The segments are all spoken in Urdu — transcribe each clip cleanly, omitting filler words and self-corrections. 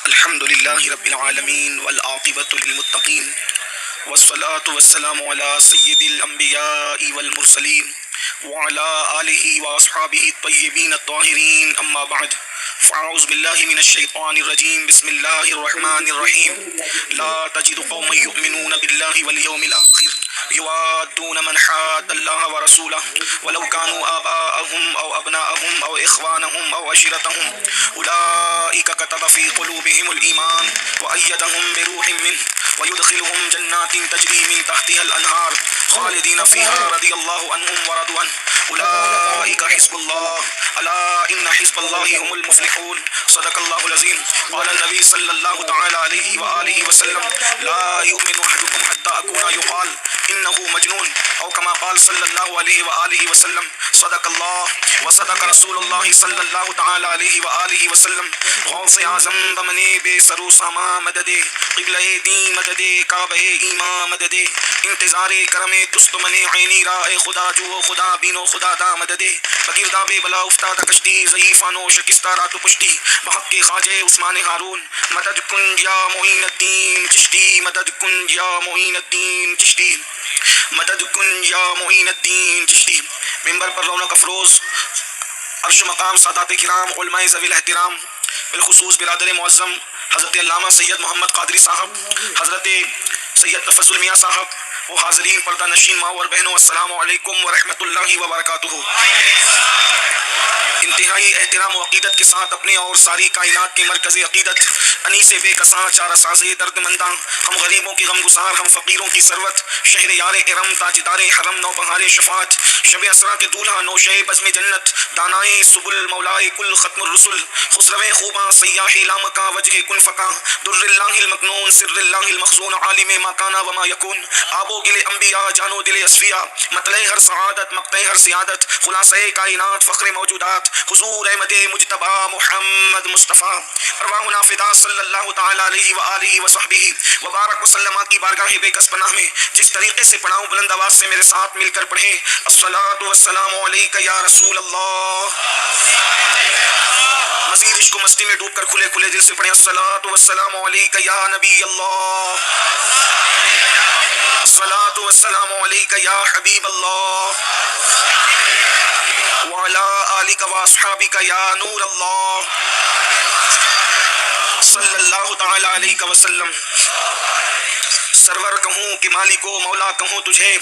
الحمد للہ رب العالمین والعاقبۃ للمتقین والصلاة والسلام علی سید الانبیاء والمرسلین وعلی آلہ واصحابہ الطیبین الطاہرین اما بعد فاعوذ باللہ من الشیطان الرجیم بسم اللہ الرحمن الرحیم لا تجد قوما یؤمنون باللہ والیوم الآخر یوادون من حاد اللہ ورسولہ ولو كانوا آباءهم او ابناءهم او اخوانهم او عشیرتهم اولئک كتب في قلوبهم الایمان وأیدهم بروح منه ويدخلهم جنات تجری من تحتها الانہار خالدین فیها رضی اللہ عنهم ورضوا عنه اولئک حزب اللہ الا ان حزب اللہ هم المفلحون صدق اللہ العظیم قال النبی صلی اللہ تعالی علیہ وآلہ وسلم لا يؤمن احدكم حتى اكون يقال انه مجنون او كما قال صلی اللہ علیہ وآلہ وسلم صدق اللہ وصدق رسول اللہ صلی اللہ تعالی علیہ وآلہ وسلم غوث اعظم بمنے بے سرو ساما مدد قبلہ دین مدد کعبہ ایمان مدد انتظار کرم تست من عینی رائے خدا جو خدا بینو خدا دا مدد بگرداب بلا افتاد کشتی ضعیفانو شکستہ رات پشتی بحق کے خواجہ عثمان ہارون مدد کن یا معین الدین چشتی مدد کن یا معین الدین چشتی مدد کن یا معین الدین چشتی ممبر پر رونق افروز عرش مقام سادات کرام علماء ذوی الاحترام بالخصوص برادر معظم حضرت علامہ سید محمد قادری صاحب، حضرت سید تفضل میاں صاحب و حاضرین پردہ نشین ماں اور بہنوں، السلام علیکم ورحمۃ اللہ وبرکاتہ۔ انتہائی احترام و عقیدت کے ساتھ اپنے اور ساری کائنات کے مرکز عقیدت انیس بے کساں چارہ ساز درد منداں، ہم غریبوں کی غم گسار، ہم فقیروں کی ثروت، شہر یار ارم تاجدار حرم نو بہار شفاعت، شب اسرا کے دولہا نوشے بزم جنت، دانائے سبل مولائے کل ختم الرسل، خسرو خوباں سیاح لامکا وجہ کن فقا، در اللہ المکنون سر اللہ المخزون، عالم ما کانا وما یکون، آب و گل انبیاء جانو دل اصفیاء، مطلع ہر سعادت مقطع ہر سیادت، خلاصہ کائنات فخر موجودات، حضور احمد مجتبی محمد مصطفیٰ ارواحنا فدا صلی اللہ تعالی علیہ وآلہ وصحبہ وبارک وسلم کی بارگاہ بے کس پناہ میں جس طریقے سے پڑھاؤں بلند آواز سے میرے ساتھ مل کر پڑھیں، الصلاۃ والسلام علیک یا رسول اللہ۔ مزید عشق و مستی میں ڈوب کر کھلے کھلے دل سے پڑھیں، الصلاۃ والسلام علیک یا نبی اللہ، الصلاۃ والسلام علیک یا حبیب اللہ، وعلی آلک واصحابک یا نور اللہ، صلی اللہ تعالی علیہ وسلم۔ سرور کہوں کہ مالکو مولا کہوں تجھے،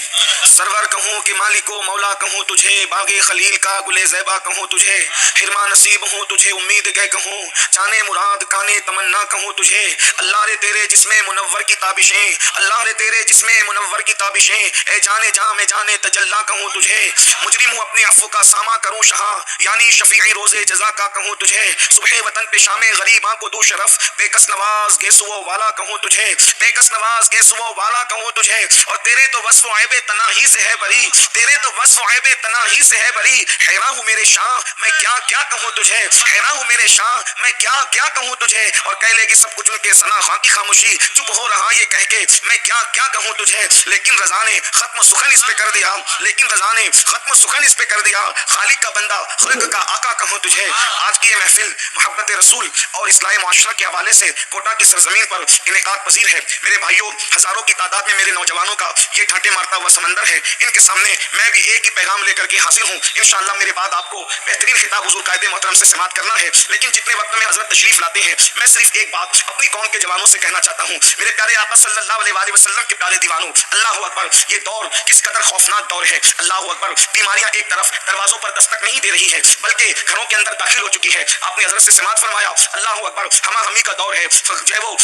سرور کہوں کہ مالکو مولا کہوں تجھے، باغ خلیل کا گل زیبا کہوں تجھے، حرما نصیب ہوں تجھے امید گئے کہوں، جانے مراد کانے تمنا کہوں تجھے، اللہ رے تیرے جسم منور کی تابشیں، اللہ رے تیرے جسم منور کی تابشیں، اے جانے جاں میں جانے تجلا کہوں تجھے، مجرم ہوں اپنے عفو کا ساما کروں شہا، یعنی شفیع روز جزا کا کہوں تجھے، صبح وطن پہ شام غریباں کو دو شرف، بے کس نواز گیسو والا کہوں تجھے، بے کس نواز گیسو والا کہوں تجھے، اور تیرے تو وصف و عیب تناہی سے ہے بری، تیرے تو وصف و عیب تناہی سے ہے بری، حیران ہوں میرے شاہ میں کیا کیا کہوں تجھے، حیران ہوں میرے شاہ میں کیا کیا کہوں تجھے، اور کہہ لے گی سب کچھ ان کے ثنا خاں کی خاموشی، چپ ہو رہا یہ کہہ کے میں کیا کیا کہوں تجھے، لیکن رضا نے ختم و سخن اس پہ کر دیا، لیکن رضا نے ختم و سخن اس پہ کر دیا، خالق کا بندہ خلق کا آقا کہوں تجھے۔ آج کی یہ محفل محبت رسول اور اصلاح معاشرہ کے حوالے سے کوٹا کی سرزمین پر انعقاد پذیر ہے۔ میرے بھائیوں، ہزاروں کی تعداد میں میرے نوجوانوں کا یہ ڈھانٹے مارتا ہوا سمندر ہے، ان کے سامنے میں بھی ایک ہی پیغام لے کر کے حاضر ہوں۔ انشاءاللہ میرے بعد آپ کو بہترین خطاب حضور قائد محترم سے سماعت کرنا ہے، لیکن جتنے وقت میں حضرت تشریف لاتے ہیں میں صرف ایک بات اپنی قوم کے جوانوں سے کہنا چاہتا ہوں، میرے پیارے آقا صلی اللہ علیہ وآلہ وسلم کے پیارے دیوانوں، اللہ اکبر، یہ دور کس قدر خوفناک دور ہے، اللہ اکبر، بیماریاں ایک طرف دروازوں پر دستک نہیں دے رہی ہے بلکہ گھروں کے اندر داخل ہو چکی ہے۔ آپ نے حضرت سے سماعت فرمایا، اللہ اکبر، ہما ہمی کا دور ہے، جو ہے وہ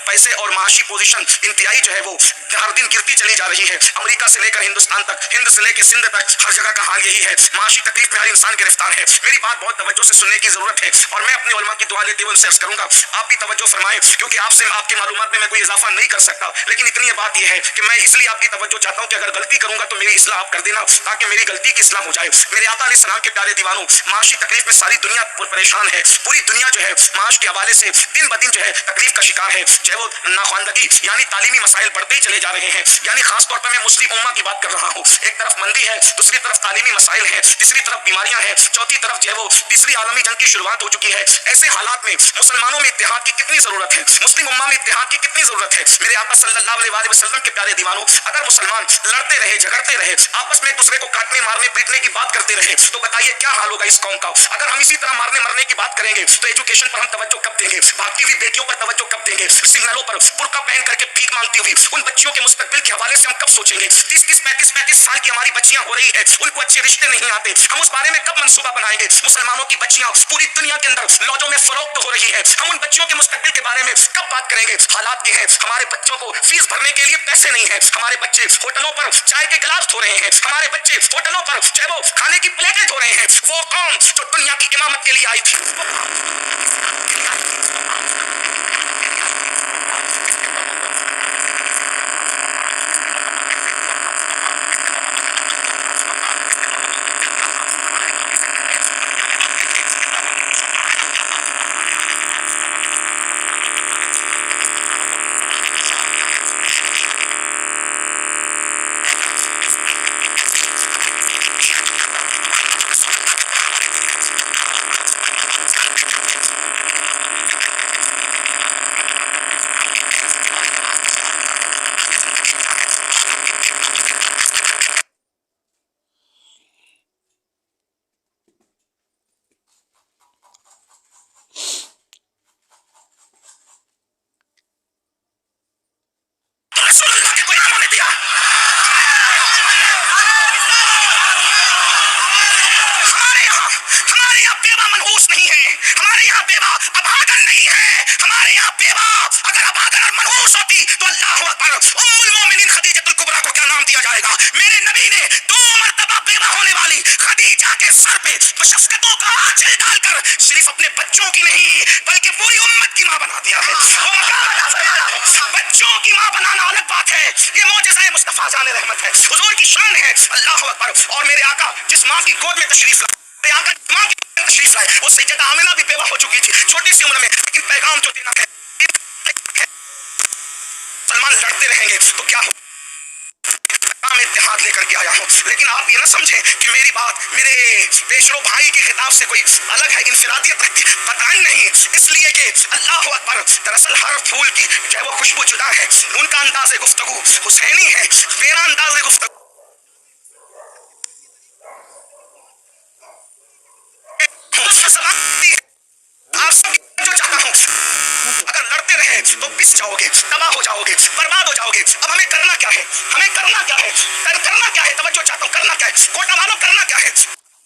پیسے اور معاشی پوزیشن انتہائی جو ہے وہ ہر دن گرتی چلی جا رہی ہے، امریکہ سے لے کر ہندوستان تک، ہند سے لے کے سندھ تک، ہر جگہ کا حال یہی ہے، معاشی تکلیف میں ہر انسان گرفتار ہے۔ میری بات بہت توجہ سے سننے کی ضرورت ہے، اور میں اپنے علماء کی دعا لیتے ہوئے ان سے عرض کروں گا آپ بھی توجہ فرمائیں، کیونکہ آپ سے آپ کی معلومات میں کوئی اضافہ نہیں کر سکتا، لیکن اتنی بات یہ ہے کہ میں اس لیے آپ کی توجہ چاہتا ہوں کہ اگر غلطی کروں گا تو میری اصلاح آپ کر دینا، تاکہ میری غلطی کی اصلاح ہو جائے۔ میرے آقا علیہ السلام کے پیارے دیوانوں، معاشی تکلیف تکلیف میں ساری دنیا پریشان ہے. پوری دنیا جو ہے معاش کے حوالے سے دن بدن جو ہے تکلیف کا شکار ہے. جو ہے وہ ناخواندگی یعنی تعلیمی مسائل بڑھتے ہی چلے جا رہے ہیں. یعنی خاص طور پر میں مسلم امہ کی بات کر رہا ہوں. ایک طرف مندی ہے, دوسری طرف تعلیمی مسائل ہیں, تیسری طرف بیماریاں ہیں, چوتھی طرف جو ہے وہ تیسری عالمی جنگ کی شروعات ہو چکی ہے. ایسے حالات میں مسلمانوں میں اتحاد کی کتنی ضرورت ہے, مسلم امہ میں اتحاد کی کتنی ضرورت ہے. میرے آقا صلی اللہ علیہ وآلہ وسلم کے پیارے دیوانوں, اگر مسلمان لڑتے رہے, جھگڑتے رہے, آپس میں ایک دوسرے کو کاٹنے مارنے پیٹنے کی بات کرتے رہے, تو بتائیے کیا حال ہوگا اس قوم کا. اگر ہم اسی طرح مارنے مرنے کی بات کریں گے تو ایجوکیشن پر ہم توجہ کب دیں گے, بھاگتی ہوئی بیٹیوں پر توجہ کب دیں گے, سگنلوں پر برقع پہن کر کے بھیک مانگتی ہوئی ان بچیوں کے مستقبل کے حوالے سے ہم کب سوچیں گے. 30-35 سال کی ہماری بچیاں ہو رہی ہے, ان کو اچھے رشتے نہیں آتے, ہم اس بارے میں کب منصوبہ بنائیں گے. مسلمانوں کی بچیاں پوری دنیا کے اندر لوجوں میں فروخت ہو رہی ہے, ہم ان بچیوں کے مستقبل کے بارے میں کب بات کریں گے. حالات یہ ہے ہمارے بچوں کو فیس بھرنے کے لیے پیسے نہیں ہیں, ہمارے بچے ہوٹلوں پر چائے کے گلاس دھو رہے ہیں, ہمارے بچے ہوٹلوں پر چاہے وہ کھانے کی پلیٹیں دھو رہے ہیں. وہ قوم جو دنیا کی امامت کے لیے آئی تھی, رسول اللہ کے غلاموں نے دیا. ہمارے یہاں بیوہ منحوس نہیں ہے, ہمارے یہاں بیوہ ابھاگن نہیں ہے, ہمارے یہاں بیوہ اگر ابھاگن اور منحوس ہوتی تو اللہ اکبر ام المومنین خدیجۃ الکبریٰ کو کیا نام دیا جائے گا. میرے نبی نے 2 مرتبہ بیوہ ہونے والی خدیجہ کے سر پہ مشقتوں کا آنچل ڈال کر صرف اپنے بچوں کی نہیں بلکہ پوری امت کی ماں بنا دیا ہے. بچوں کی ماں بنانا الگ بات ہے, یہ معجزہ مصطفیٰ جان رحمت ہے, حضور کی شان ہے. اللہ اکبر. اور میرے آقا جس ماں کی گود میں تشریف لائے, میرے آقا ماں کی تشریف لائے, وہ سیدہ آمنہ بھی بیوہ ہو چکی تھی چھوٹی سی عمر میں, لیکن پیغام جو دینا ہے مسلمان لڑتے رہیں گے تو کیا ہو, میں اتحاد لے کر کے آیا ہوں. لیکن آپ یہ نہ سمجھیں کہ میری بات میرے بیشرو بھائی کے خطاب سے کوئی الگ ہے, انفرادیت رکھتی, قطعاً نہیں. اس لیے کہ اللہ اکبر دراصل ہر پھول کی جو ہے وہ خوشبو جدا ہے, ان کا انداز گفتگو حسینی ہے, میرا انداز گفتگو آپ سب جو چاہتا ہوں. اگر لڑتے رہے تو پس جاؤ گے, تباہ ہو جاؤ گے, برباد ہو جاؤ گے. اب ہمیں کرنا کیا ہے, ہمیں کرنا کیا ہے, کرنا کیا ہے, توجہ چاہتا ہوں, کرنا کیا ہے, کوٹا والوں کرنا کیا ہے,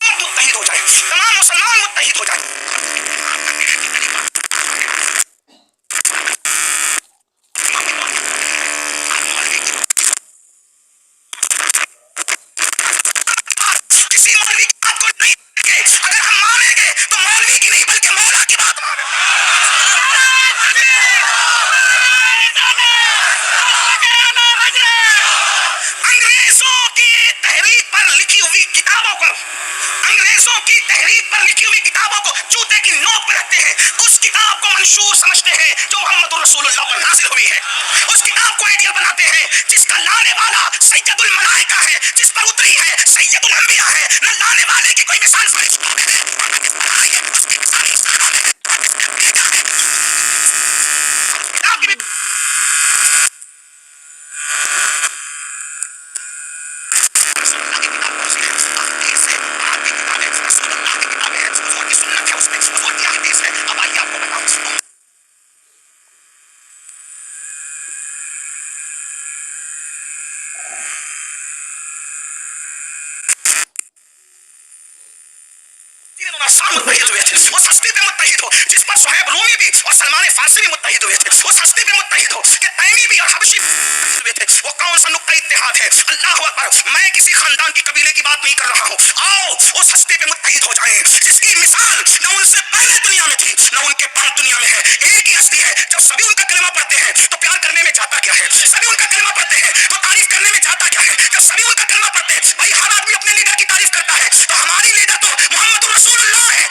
متحد ہو جائے, تمام مسلمان متحد ہو جائے. کسی مولوی کی بات کو نہیں مانیں گے, اگر ہم مانیں گے تو مولوی کی نہیں بلکہ مولا کی بات مانیں. انگریزوں کی تحریک پر لکھی ہوئی کتابوں کو, انگریزوں کی تحریک پر لکھی ہوئی کتابوں کو جوتے کی نوک پہ رکھتے ہیں, اس کتاب کو منشور سمجھتے ہیں جو محمد رسول اللہ پر نازل ہوئی ہے, اس کتاب کو آئیڈیل بناتے ہیں جس کا لانے والا سید الملائکہ ہے, جس پر اتری ہے سید الانبیاء ہے, نہ لانے والے کی کوئی مثال فرشتوں میں ہے, اس کی مثال انسانوں میں ہے. اب آئیے آپ کو بتاؤں, متحد ہوئے تھے, وہ ہستی پہ متحد ہو جس پر صہیب رومی بھی اور سلمان فارسی بھی متحد ہوئے تھے, وہ ہستی پہ متحد ہو کہ تیمی بھی اور حبشی ہوئے تھے. وہ کون سا نقطہ اتحاد ہے؟ اللہ اکبر. میں کسی خاندان کی قبیلے کی بات نہیں کر رہا ہوں, آؤ اس ہستی پہ متحد ہو جائیں جس کی مثال نہ ان سے پہلے دنیا میں تھی نہ ان کے بعد دنیا میں ہے. ایک ہی ہستی ہے, جب سبھی ان کا کلمہ پڑھتے ہیں تو پیار کرنے میں جاتا کیا ہے, سبھی ان کا کلمہ پڑھتے ہیں تو تعریف کرنے میں جاتا کیا ہے, جب سبھی ان کا کلمہ پڑھتے ہیں. بھائی ہر آدمی اپنے لیڈر کی تعریف کرتا ہے, تو ہماری لیڈر تو محمد رسول اللہ ہے.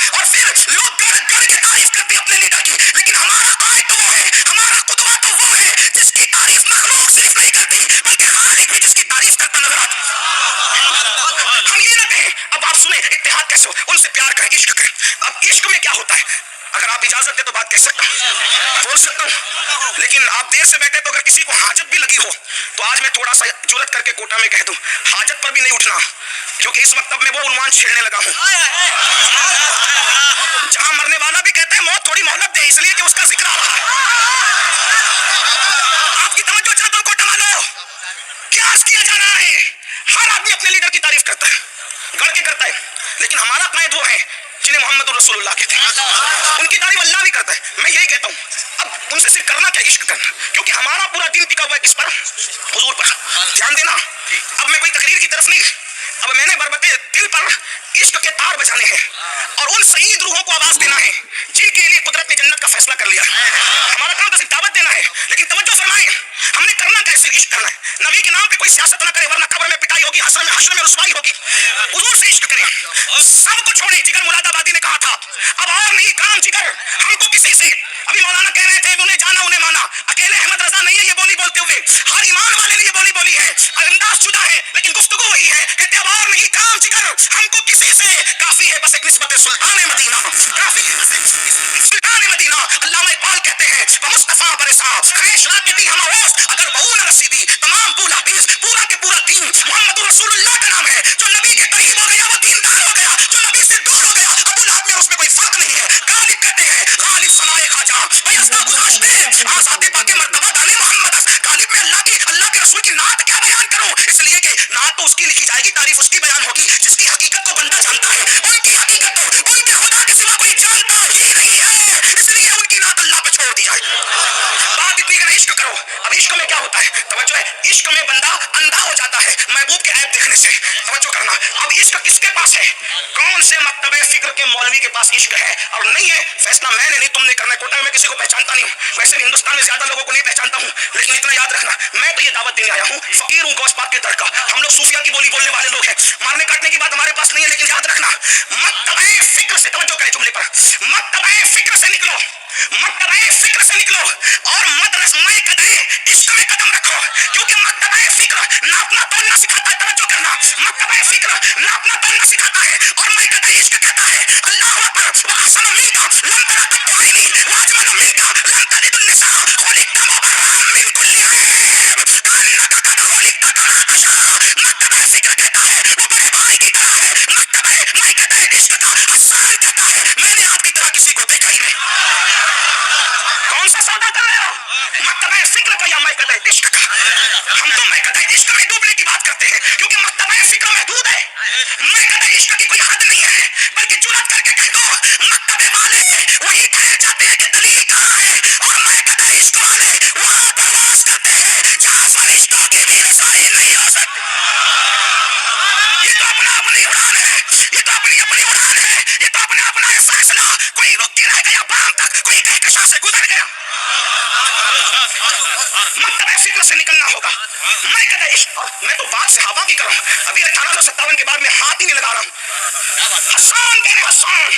بات کیسے ہو؟ ان سے پیار کریں، عشق کریں. اب عشق میں کیا ہوتا ہے؟ اگر آپ اجازت دے تو بات کہہ سکتا ہوں، بول سکتا ہوں، لیکن آپ دیر سے بیٹھے تو اگر کسی کو حاجت بھی لگی ہو تو آج میں تھوڑا سا جرت کر کے کوٹا میں کہہ دوں، حاجت پر بھی نہیں اٹھنا، کیونکہ اس وقت اب میں وہ عنوان چھیڑنے لگا ہوں جہاں مرنے والا بھی کہتا ہے موت تھوڑی مہلت دے، اس لیے کہ اس کا ذکر آ رہا ہے. آپ کی توجہ چاہتا ہوں کوٹا والوں، کیا عرض کیا جا رہا ہے؟ ہر آدمی اپنے لیڈر کی تعریف کرتا ہے، گڑھ کے کرتا ہے، لیکن ہمارا قائد وہ ہے جنہیں محمد رسول اللہ کہتے ہیں، ان کی تعریف اللہ بھی کرتا ہے. میں یہی کہتا ہوں اب ان سے صرف کرنا کیا؟ عشق کرنا، کیونکہ ہمارا پورا دین ٹکا ہوا ہے کس پر؟ حضور پر. دھیان دینا، اب میں کوئی تقریر کی طرف نہیں، اب میں نے بربتے دل پر عشق کے تار بجانے ہیں اور ان سعید روحوں کو آواز دینا ہے جن کے لیے قدرت نے جنت کا فیصلہ کر لیا. ہمارا کام تو صرف دعوت دینا ہے، لیکن توجہ فرمائیں ہم نے کرنا کیا؟ صرف عشق کرنا ہے. نبی کے نام پہ کوئی سیاست نہ کرے ورنہ قبر میں پٹائی ہوگی، حشر میں رسوائی ہوگی. حضور سے عشق کریں، سب کو چھوڑیں. جگر مراد آبادی نے کہا تھا اب اور نہیں کام جگر ہم کو کسی سے. ابھی مولانا کہہ رہے تھے انہیں جانا انہیں مانا، اکیلے احمد رضا نہیں ہے یہ بولی بولتے ہوئے، ہر ایمان والے نے یہ بولی بولی ہے. انداز جدا ہے لیکن گفتگو وہی ہے، کہتے اب اور نہیں کام جگر ہم کو کسی سے. کافی ہے بس ایک نسبت سلطان مدینہ، کافی ہے بس سلطان مدینہ. علامہ اقبال کہتے ہیں مصطفیٰ برسا خیش راکتی ہم آواز اگر بہو نہ رسیدی تمام پورا حدیث پورا کے پورا دین محمد رسول اللہ کا نام ہے. جو نبی کے قریب ہو گیا وہ دیندار ہو گیا، جو نبی سے دور ہو گیا ابو لہب میں اس میں کوئی فرق نہیں ہے. غالب کہتے ہیں غالب سنائے خواجہ بیزدہ گذاشتے آزاد پاک مرتبہ دانے محمد. غالب میں اللہ کے رسول کی نعت کیا بیان کروں، اس لیے کہ نعت تو اس کی لکھی جائے گی، تعریف اس کی بیان ہوگی جس کی حقیقت کو بندہ جانتا ہے. ان کی حقیقت تو ان کے خدا کے سوا کوئی جانتا ہی نہیں ہے، اس لیے ان کی نعت اللہ پہ چھوڑ دی جائے. بات اتنی کہ عشق کرو. اب عشق میں کیا ہوتا ہے؟ توجہ ہے، عشق میں بندہ اندھا ہو جاتا ہے محبوب کے عیب دیکھنے سے. توجہ کرنا، اب عشق کس کے پاس ہے؟ کون سے مکتب فکر کے مولوی کے پاس عشق ہے اور نہیں ہے؟ فیصلہ میں نے نہیں، تم نے کرنا ہے. کوٹا میں کسی کو پہچانتا نہیں ہوں، ویسے بھی ہندوستان میں زیادہ لوگوں کو نہیں پہچانتا ہوں، لیکن اتنا یاد رکھنا میں تو یہ دعوت دینے آیا ہوں، فقیر ہوں غوث پاک کے در کا. ہم لوگ صوفیہ کی بولی بولنے والے لوگ ہیں، مارنے کاٹنے کی بات ہمارے پاس نہیں ہے، لیکن یاد رکھنا مکتب فکر سے، توجہ کریں جملے پر، مکتب فکر سے نکلو، مکتب فکر سے نکلو اور مدرسہ عشق میں قدم رکھو. کیونکہ مکتب فکر ناپنا تولنا سکھاتا ہے. توجہ کرنا، مکتب فکر ناپنا تولنا سکھاتا ہے اور مکتب عشق کہتا ہے اللہ اکبر واحسن منک لم تر قط عینی واجمل منک لم تلد النساء خلقت مبرأ من کل عیب کانک قد خلقت کما تشاء. مکتب فکر کہتا ہے وہ بڑے بھائی کی طرح ہے. مکتب عشق کا حسان کہتا ہے میں نے آپ کی طرح کسی کو دیکھا ہی نہیں. کون سا سودا کر رہے ہو؟ مکتبہ فکر کا یا مکتبہ عشق کا؟ ہم تو مکتبہ عشق میں ڈوبنے کی بات کرتے ہیں کیونکہ مکتبہ فکر محدود ہے. مکتبہ عشق کی کوئی حد نہیں ہے، بلکہ جرات کر کے کہہ دو مکتبے والے وہی ٹھہر جاتے ہیں کہ دلیل کہاں ہے، اور مکتبہ عشق والے وہاں پرواز کرتے ہیں جہاں فرشتوں کی بھی رسائی نہیں ہو سکتی. یہ تو اپنی اڑان ہے، یہ تو اپنی اڑان ہے، یہ تو اپنا ہے فیصلہ. کوئی رک کے رہ گیا بام تک، کوئی کہکشاں سے گزر گیا. مکتبہ فکر سے نکلنا ہوگا. میں کہتا عشق، میں تو بات صحابہ کی کروں. ابھی 1857 کے بعد میں ہاتھ ہی نہیں لگا رہا ہوں. حسان کہنے حسان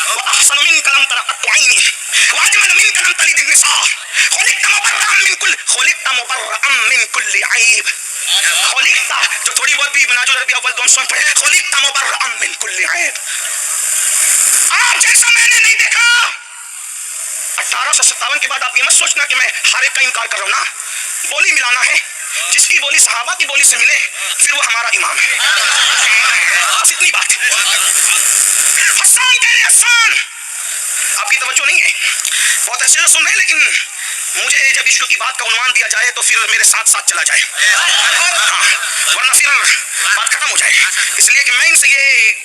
وَأَحْسَنُ مِنْكَ لَمْ تَرَ قَطُّ عَيْنِي وَأَجْمَلُ مِنْكَ لَمْ تَلِدِ النِّسَاءُ خُلِقْتَ مُبَرَّأً مِنْ كُلِّ عَيْبٍ. خُلِقْتَ جو تھوڑی بہت بھی بنا جو عربی اول دون سن پڑھے، خُلِقْتَ مُبَرَّأً مِنْ كُلِّ عَيْبٍ. آپ جیسا میں نے نہیں دیکھا. 1857 کے بعد آپ یہ مت سوچنا کہ میں ہر ایک کا انکار کر رہا ہوں نا. بولی ملانا ہے، جس کی بولی صحابہ کی بولی سے ملے پھر وہ ہمارا امام ہے. بس اتنی بات. حسان کہہ رہے حسان، آپ کی توجہ نہیں ہے، بہت اچھے سے سن رہے ہیں، لیکن مجھے جب عشق کی بات کا عنوان دیا جائے تو پھر میرے ساتھ ساتھ چلا جائے، ہاں ورنہ پھر بات ختم ہو جائے. اس لیے کہ میں ان سے یہ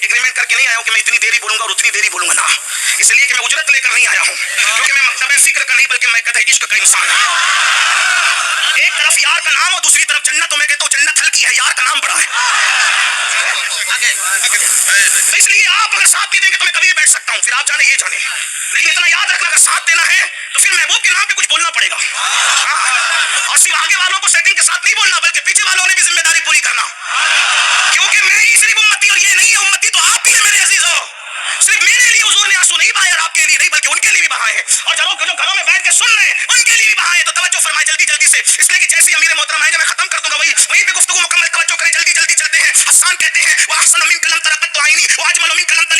ایگریمنٹ کر کے نہیں آیا ہوں کہ میں اتنی دیری بولوں گا اور اتنی دیری بولوں گا، نا. اس لیے کہ میں اجرت لے کر نہیں آیا ہوں، کیونکہ میں مکتبہ فکر کا نہیں بلکہ میں کہتا عشق کا انسان ہوں. ایک طرف یار کا نام اور دوسری طرف جنت، تو میں کہتا ہوں جنت ہلکی ہے، یار کا نام بڑا ہے. اس لیے آپ اگر ساتھ نہیں دیں گے تو میں کبھی بھی بیٹھ سکتا ہوں، پھر آپ جانے یہ جانے، لیکن اتنا یاد رکھنا اگر ساتھ دینا ہے تو پھر محبوب کے نام پہ کچھ بولنا پڑے گا. اور صرف آگے والوں کو سیٹنگ کے ساتھ نہیں بولنا بلکہ پیچھے والوں نے بھی ذمہ داری پوری کرنا، کیونکہ میں ہی صرف امتی اور یہ نہیں ہے، امتی تو آپ بھی ہے میرے عزیزو. صرف میرے لیے حضور نے آنسو نہیں بہائے اور آپ کے لیے نہیں بلکہ ان کے لیے بھی بہائے ہیں، اور جو گھروں میں بیٹھ کے سن رہے ہیں ان کے لیے بھی بہائے. تو توجہ فرمائے جلدی جلدی سے، اس لیے کہ جیسے امیر محترم آئیں گے میں ختم کر دوں گا، وہیں پہ گفتگو مکمل. توجہ کریں جلدی جلدی چلتے ہیں. حسان کہتے ہیں وَأَحْسَنُ مِنْكَ لَمْ تَرَ قَطُّ عَيْنِي وَأَجْمَلُ مِنْكَ لَمْ تَلِدْ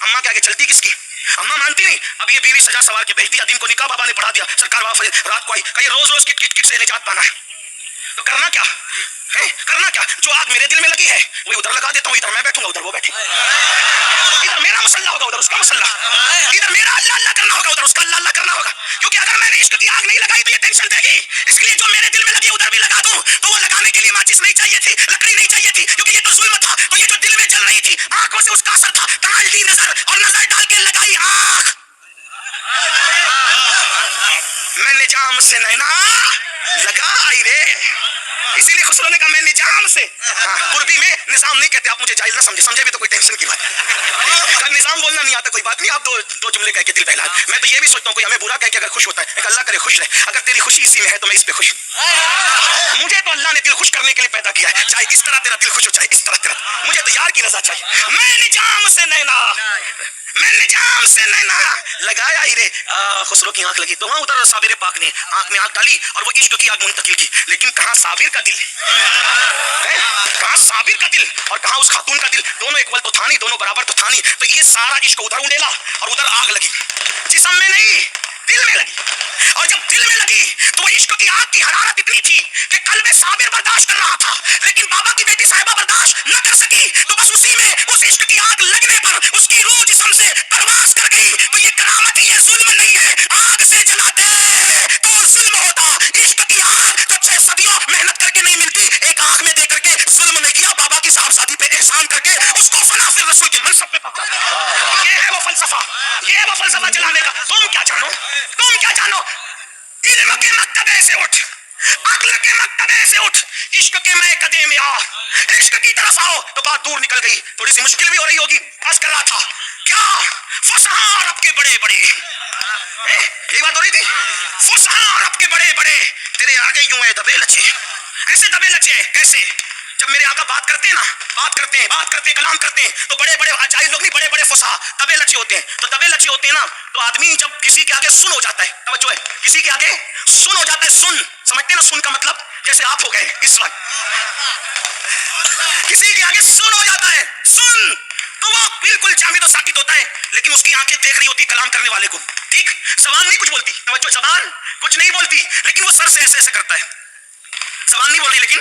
اماں کے آگے چلتی کس کی، اماں مانتی نہیں. اب یہ بیوی سجا سوار کے بھیج دیا، دن کو نکاح بابا نے پڑھا دیا. سرکار بابا رات کو آئی کہ روز روز کٹ کٹ کٹ سے نجات پانا ہے تو کرنا کیا ہے، کرنا کیا؟ جو آگ میرے دل میں لگی ہے وہی ادھر لگا دیتا ہوں، ادھر میں بیٹھوں گا ادھر وہ بیٹھے، ادھر میرا مسئلہ ہوگا ادھر اس کا مسئلہ، ادھر میرا اللہ اللہ کرنا ہوگا ادھر اس کا اللہ اللہ کرنا ہوگا. کیونکہ اگر میں نے عشق کی آگ نہیں لگائی تو یہ ٹینشن دے گی، اس لیے جو میرے دل میں لگی ادھر بھی لگا دوں. تو وہ لگانے کے لیے ماچس نہیں چاہیے تھی، لکڑی نہیں چاہیے تھی، کیونکہ یہ تو ظلم تھا. تو یہ جو دل میں جل رہی تھی آنکھوں سے اس کا اثر تھا، ڈال دی نظر اور نظر ڈال کے لگائی آنکھ. میں نجام سے نینا لگا آئی رے، اسی لیے خسرو نے کہا میں نجام سے. قربی میں نظام نہیں کہتے، آپ مجھے جائز نہ سمجھے، سمجھے بھی تو کوئی ٹینشن کی بات ہے. نظام بولنا نہیں آتا کوئی بات نہیں، آپ دو جملے کہہ کے دل بہلا. میں تو یہ بھی سوچتا ہوں کوئی ہمیں برا کہہ کے اگر خوش ہوتا ہے، ایک اللہ کرے خوش رہے. اگر تیری خوشی اسی میں ہے تو میں اس پہ خوش ہوں. مجھے تو اللہ نے دل خوش کرنے کے لیے پیدا کیا ہے، چاہے اس طرح تیرا دل خوش ہو چاہے اس طرح تیرا. مجھے تو یار کی رضا چاہیے. میں نجام سے نینا، میں نجام سے نینا لگایا ہی رے. خسرو کی آنکھ لگی تو وہاں ادھر صابر پاک نے آنکھ میں آنکھ ڈالی اور وہ عشق کی آگ منتقل کی. لیکن کہاں صابر کا دل، کہاں صابر کا دل اور کہاں اس خاتون کا دل؟ دونوں ایکول تو تھا نہیں، دونوں برابر تو تھا نہیں. تو یہ سارا عشق ادھر اڈیلا اور ادھر آگ لگی. جسم میں نہیں دل میں لگی. اور جب دل میں لگی تو وہ عشق کی آگ کی حرارت اتنی تھی کہ قلب صابر برداشت کر رہا تھا، لیکن بابا کی بیٹی صاحبہ برداشت نہ کر سکی. تو بس اسی میں اس عشق کی آگ لگنے پر اس کی روح جسم سے پرواز کر گئی. تو یہ کرامت، یہ ظلم نہیں ہے. آگ سے جلاتے تو ظلم ہوتا. عشق کی آگ تو 6 صدیوں محنت کر کے نہیں ملتی، ایک آنکھ میں دے کر کے ظلم نہیں کیا، بابا کی صاحبزادی پہ احسان کر کے اس کو فنا فر رسول کے منصب پہ پہنچا. یہ ہے وہ فلسفہ، یہ ہے وہ فلسفہ جلانے کا. تم کیا جانو، تم کیا جانو؟ علم کے مکتبے سے اٹھ، عقل کے مکتبے سے اٹھ، عشق کے میکدے میں آ، عشق کی طرف آؤ. تو بات دور نکل گئی، تھوڑی سی مشکل بھی ہو رہی ہوگی. عرض کر رہا تھا کیا فصحاء عرب کے بڑے بڑے، یہ بات ہو رہی تھی، فصحاء عرب کے بڑے بڑے تیرے آگے یوں ہے دبے لچے. ایسے دبے لچے کیسے؟ جب میرے آقا بات کرتے ہیں نا، بات کرتے کلام کرتے ہیں تو بڑے بڑے جاہل لوگ نہیں، بڑے بڑے فصحاء دبے لچے ہوتے ہیں. تو دبے لچے ہوتے ہیں نا تو آدمی جب کسی کے آگے سن ہو جاتا ہے، توجہ ہے، کسی کے آگے سن ہو جاتا ہے. سن سمجھتے ہیں نا سن کا مطلب؟ جیسے آپ ہو گئے اس وقت، کسی کے آگے سن ہو جاتا ہے، سن تو وہ بالکل جامد و ساکت ہوتا ہے، لیکن اس کی آنکھیں دیکھ رہی ہوتی کلام کرنے والے کو. ٹھیک، زبان نہیں کچھ بولتی، توجہ، زبان کچھ نہیں بولتی، لیکن وہ سر سے ایسے ایسے کرتا ہے. زبان نہیں بول رہی لیکن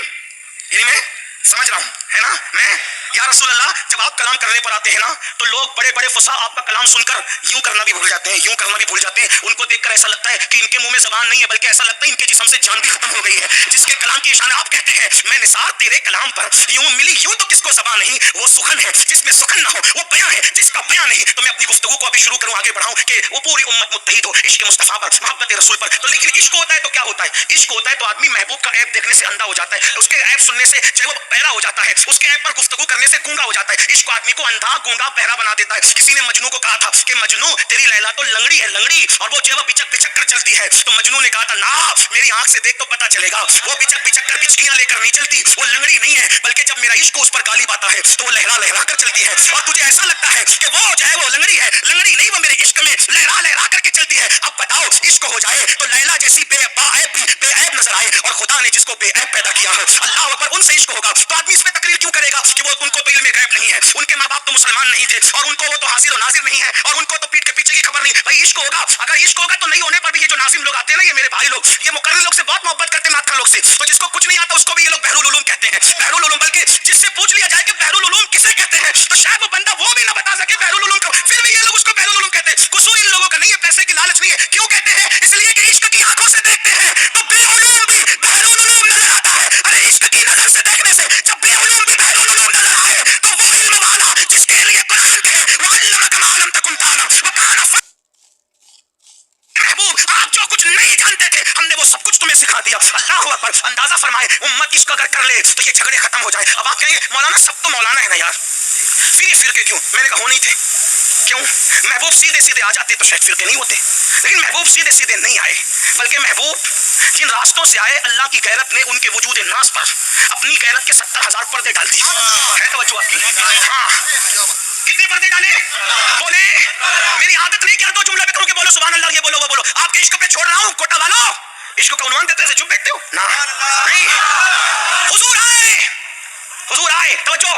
یعنی میں سمجھ رہا ہوں، ہے نا. میں یا رسول اللہ جب آپ کلام کرنے پر آتے ہیں نا تو لوگ بڑے بڑے فصحاء آپ کا کلام سن کر یوں کرنا بھی بھول جاتے ہیں، یوں کرنا بھی بھول جاتے ہیں. ان کو دیکھ کر ایسا لگتا ہے کہ ان کے منہ میں زبان نہیں ہے، بلکہ ایسا لگتا ہے ان کے جسم سے جان بھی ختم ہو گئی ہے. جس کے کلام کی اشارہ آپ کہتے ہیں میں نثار تیرے کلام پر یوں ملی، یوں تو کس کو زبان نہیں، وہ سخن ہے جس میں سخن نہ ہو، وہ بیان ہے جس کا بیان نہیں. تو میں اپنی گفتگو کو ابھی شروع کروں، آگے بڑھاؤں کہ وہ پوری امت متحد ہو عشق مصطفیٰ پر، محبت رسول پر. تو لیکن عشق ہوتا ہے تو کیا ہوتا ہے؟ عشق ہوتا ہے تو آدمی محبوب کا عیب دیکھنے سے اندھا ہو جاتا ہے، اس کے عیب سننے سے جو وہ بہرا ہو جاتا ہے، اس کے عیب پر گفتگو کرنے سے گونگا ہو جاتا ہے. عشق آدمی کو اندھا گونگا بہرا بنا دیتا ہے. کسی نے مجنو کو کہا تھا کہ مجنو تیری لیلا تو لنگڑی ہے، لنگڑی، اور وہ جو ہے بچک بچک کر چلتی ہے. تو مجنو نے کہا تھا نا میری آنکھ سے دیکھ تو پتا چلے گا، وہ بچک بچک کر بچکیاں لے کر نہیں چلتی، وہ لنگڑی نہیں ہے، بلکہ جب میرا عشق اس پر غالب آتا ہے تو وہ لہرا لہرا کر چلتی ہے. اور تجھے ایسا لگتا ہے کہ وہ جو ہے وہ لنگڑی ہے، لنگڑی نہیں، وہ میرے عشق میں لہرا لہرا کر کے چلتی ہے. اب بتاؤ عشق ہو جائے تو لیلا جیسی بے عیب نظر آئے، اور خدا نے جس کو بے عیب پیدا کیا ہے اللہ اکبر ان سے عشق ہوگا. تو آدمی اس پہ تقریر کیوں کرے گا کہ وہ ان کو تو علم غیب نہیں ہے، ان کے ماں باپ تو مسلمان نہیں تھے، اور ان کو وہ تو حاضر و ناظر نہیں ہے، اور ان کو تو پیٹ کے پیچھے کی خبر نہیں. بھائی عشق ہوگا، اگر عشق ہوگا تو نہیں ہونے پر بھی یہ جو ناظم لوگ آتے ہیں نا، یہ میرے بھائی لوگ، یہ مقرر لوگ سے بہت محبت کرتے ہیں، نعت خاں لوگ سے. تو جس کو کچھ نہیں آتا اس کو بھی یہ لوگ بحرالعلوم کہتے ہیں، بحرالعلوم. بلکہ جس سے پوچھ لیا جائے کہ بحرالعلوم کسے کہتے ہیں تو شاید وہ بندہ وہ بھی نہ بتا سکے بحرالعلوم کو، پھر بھی یہ لوگ اس کو بحرالعلوم کہتے ہیں. قصور ان لوگوں کا نہیں ہے، پیسے کی لالچ نہیں ہے. کیوں کہتے ہیں؟ اس لیے کہ عشق کی آنکھوں سے دیکھتے ہیں تو بے علوم بھی بحرالعلوم نظر آتا ہے. ارے عشق کی نظر سے دیکھنے سے جب بے علوم بھی بحرالعلوم نظر آئے تو وہ علم والا جس کے لیے قرآن کے وَعَلَّمَكَ مَا لَمْ تَكُنْ تَعْلَمْ وَكَانَ محبوب آپ جو کچھ نہیں جانتے تھے ہم نے وہ سب کچھ تمہیں سکھا دیا. اللہ اکبر. اندازہ فرمائے امت اس کو اگر کر لے تو یہ جھگڑے ختم ہو جائے. اب آپ کہیں گے مولانا سب تو مولانا ہے نا یار، پھر یہ فرقے کیوں؟ میں نے کہا ہو نہیں تھے. کیوں؟ محبوب سیدھے سیدھے آ جاتے تو شاید فرقے نہیں ہوتے، لیکن محبوب سیدھے سیدھے نہیں آئے، بلکہ محبوب جن راستوں سے آئے اللہ کی غیرت نے ان کے وجود ناز پر اپنی غیرت کے 70,000 پردے ڈال دیے. ہے توجہ آپ کی؟ ہاں. کتنے پردے ڈالے؟ بولے. میری عادت نہیں کیا دو جملہ میں کروں کہ بولو سبحان اللہ، یہ بولو وہ بولو. آپ کے عشق پہ چھوڑ رہا ہوں کوٹا والو. عشق کا عنوان دیتے سے چپ بیٹھتے ہو نا؟ نہیں. حضور آئے، حضور آئے. توجہ.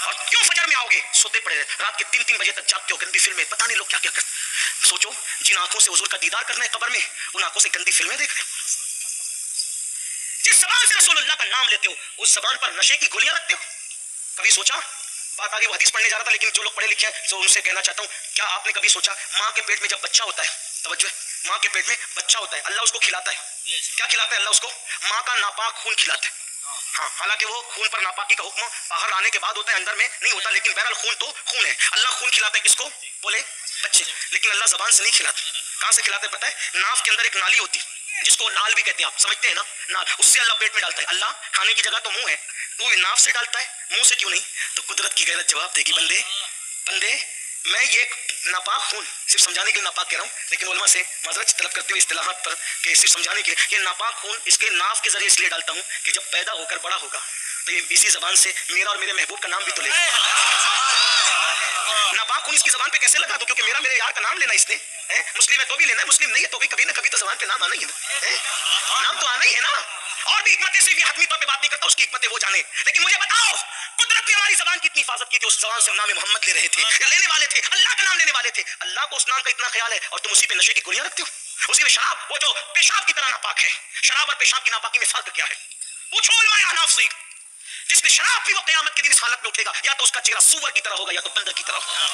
اور کیوں فجر میں آؤ گے؟ سوتے پڑے رہے رات کے 3 بجے تک جاگتے ہو، گندی فلمیں، پتہ نہیں لوگ کیا کیا کرتے. سوچو جن آنکھوں سے حضور کا دیدار کرنا ہے قبر میں، ان آنکھوں سے گندی فلمیں دیکھ رہے. جس زبان سے رسول اللہ کا نام لیتے ہو اس زبان پر نشے کی گولیاں رکھتے ہو. کبھی سوچا؟ بات آگے وہ حدیث پڑھنے جا رہا تھا، لیکن جو لوگ پڑھے لکھے ہیں تو ان سے کہنا چاہتا ہوں، کیا آپ نے کبھی سوچا ماں کے پیٹ میں جب بچہ ہوتا ہے، توجہ ہے، ماں کے پیٹ میں بچہ ہوتا ہے، اللہ اس کو کھلاتا ہے. کیا کھلاتا ہے اللہ اس کو؟ ماں کا ناپاک خون کھلاتا ہے. ہاں، حالانکہ وہ خون پر ناپاکی کا حکم باہر آنے کے بعد ہوتا ہے، اندر میں نہیں ہوتا، لیکن بہرحال خون تو خون ہے. اللہ خون کھلاتا ہے کس کو؟ بولے بچے. لیکن اللہ زبان سے نہیں کھلاتا. کہاں سے کھلاتا ہے پتہ ہے؟ ناف کے اندر ایک نالی ہوتی ہے جس کو نال بھی کہتے ہیں، آپ سمجھتے ہیں نا، نال. اس سے اللہ پیٹ میں ڈالتا ہے. اللہ کھانے کی جگہ تو منہ ہے، تو ناف سے ڈالتا ہے، منہ سے کیوں نہیں؟ تو قدرت کی غیرت جواب دے گی، بندے میں یہ ناپاک خون صرف سمجھانے کے لیے ناپاک کہہ رہا ہوں، لیکن علماء سے معذرت طلب کرتے ہوئے اصطلاحات پر کہ صرف سمجھانے کے یہ ناپاک خون اس کے ناف کے ذریعے اس لیے ڈالتا ہوں کہ جب پیدا ہو کر بڑا ہوگا تو یہ اسی زبان سے میرا اور میرے محبوب کا نام بھی تو لے گا. ناپاک خون اس کی زبان پہ کیسے لگا دو؟ کیونکہ میرے یار کا نام لینا اس نے مسلم ہے تو بھی لینا ہے، مسلم نہیں ہے تو بھی کبھی نہ کبھی تو زبان پہ نام آنا ہی ہے، نام تو آنا ہی ہے نا. اور بھی حکمتیں صرف یہ حتمی طور پہ بات نہیں کرتا، اس کی حکمتیں وہ جانے. لیکن مجھے بتاؤ قدرت نے ہماری زبان کی اتنی حفاظت کی کہ اس زبان سے نام محمد لے رہے تھے یا لینے والے تھے، اللہ کا نام لینے والے تھے. اللہ کو اس نام کا اتنا خیال ہے اور تم اسی پہ نشے کی گولیاں رکھتے ہو. اسی میں شراب، وہ جو پیشاب کی طرح ناپاک ہے. شراب اور پیشاب کی ناپاکی میں فرق کیا ہے؟ پوچھو علماء احناف سے. جس نے شراب پی وہ قیامت کے دن اس حالت میں اٹھے گا، یا تو اس کا چہرہ سور کی طرح ہوگا یا تو بندر کی طرح ہوگا.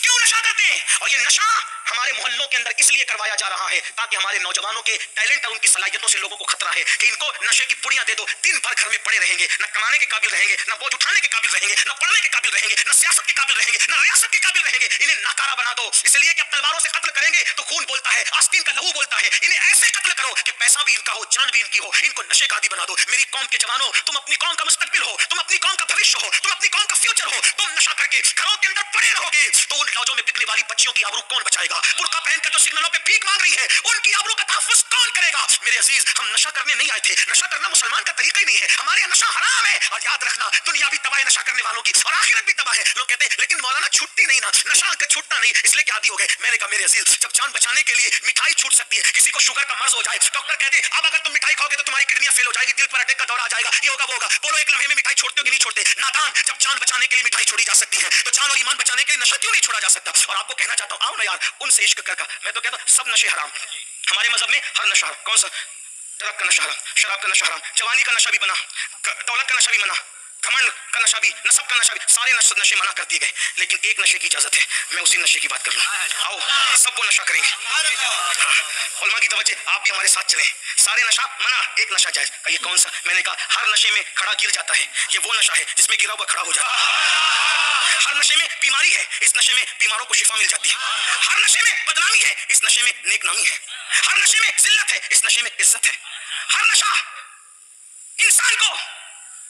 کیوں نشہ کرتے ہیں؟ اور یہ نشہ ہمارے محلوں کے اندر اس لیے کروایا جا رہا ہے تاکہ ہمارے نوجوانوں کے ٹیلنٹ اور ان کی صلاحیتوں سے لوگوں کو خطرہ ہے کہ ان کو نشے کی پڑیاں دے دو، دن بھر گھر میں پڑے رہیں گے، نہ کمانے کے قابل رہیں گے، نہ بوجھ اٹھانے کے قابل رہیں گے، نہ پڑھنے کے قابل رہیں گے، نہ سیاست کے قابل رہیں گے، نہ ریاست کے قابل رہیں گے. انہیں ناکارہ بنا دو، اس لیے کہ اب تلواروں سے قتل کریں گے تو خون بولتا ہے، آستین کا لہو بولتا ہے. انہیں ایسے قتل کرو کہ پیسہ بھی ان کا ہو، جان بھی ان کی ہو، ان کو نشے کا عادی بنا دو. میری قوم کے جوانوں، تم اپنی قوم کا مستقبل ہو، تم اپنی قوم کا بھوشیہ ہو، تم اپنی قوم کا فیوچر ہو. تم نشہ کر کے گھروں کے اندر پڑے رہو گے تو ان لوجوں میں بکنے والی بچیوں کی آبرو کون بچائے گا؟ برقع پہن کر جو سگنلوں پہ بھیک مانگ رہی ہے ان کی آبرو کا تحفظ کون کرے گا؟ میرے عزیز، ہم نشہ کرنے نہیں آئے تھے، نشہ کرنا مسلمان کا طریقہ ہی نہیں ہے، ہمارے یہاں نشہ حرام ہے. اور یاد رکھنا دنیا بھی تباہ ہے نشہ کرنے والوں کی اور آخرت بھی تباہ ہے. لوگ کہتے ہیں لیکن مولانا چھٹتی نہیں نا، نشہ کا چھوٹنا نہیں، اس لیے کہ عادی ہو گئے. میں نے کہا میرے عزیز، جب جان بچانے کے لیے مٹھائی چھوٹ سکتی ہے، کسی کو شوگر کا مرض ہو جائے، ڈاکٹر کہتے ہیں اب اگر تم مٹھائی کھاؤ گے تو تمہاری کڈنیاں فیل ہو جائے گی، دل پر اٹیک کا دورہ آ جائے گا، یہ ہوگا وہ ہوگا. بولو ایک لمحے میں مٹھائی چھوڑتے ہو کہ نہیں چھوڑتے؟ نادان، جب جان بچانے کے لیے مٹھائی چھوڑی جا سکتی ہے تو جان اور ایمان بچانے کے لیے نشہ کیوں نہیں چھوڑا جا سکتا؟ اور آپ کو کہنا چاہتا ہوں آؤ نا یار ان سے عشق کر کا. میں تو کہتا ہوں سب نشے حرام. ہمارے مذہب میں ہر نشہ، کون سا؟ ڈرگ کا نشہ حرام، شراب کا نشہ حرام، جوانی کا نشہ بھی بنا، دولت کا نشہ بھی منع، گھمنڈ کا نشہ بھی، نسب کا نشہ بھی، سارے نشے منع کر دیے گئے. لیکن ایک نشے کی اجازت ہے، میں اسی نشے کی بات کر لوں. آؤ سب وہ نشہ کریں گے. ہاں، علماء کی توجہ، آپ بھی ہمارے ساتھ چلیں. سارے نشہ منع، ایک نشہ جائز. یہ کون سا؟ میں نے کہا ہر نشے میں کھڑا گر جاتا ہے، یہ وہ نشہ ہے جس میں گرا ہوا کھڑا ہو جاتا ہے. ہر نشے میں بیماری ہے، اس نشے میں بیماروں کو شفا مل جاتی ہے. ہر نشے میں بدنامی ہے، اس نشے میں نیک نامی ہے. ہر نشے میں ذلت ہے، اس نشے میں عزت ہے. ہر نشہ انسان کو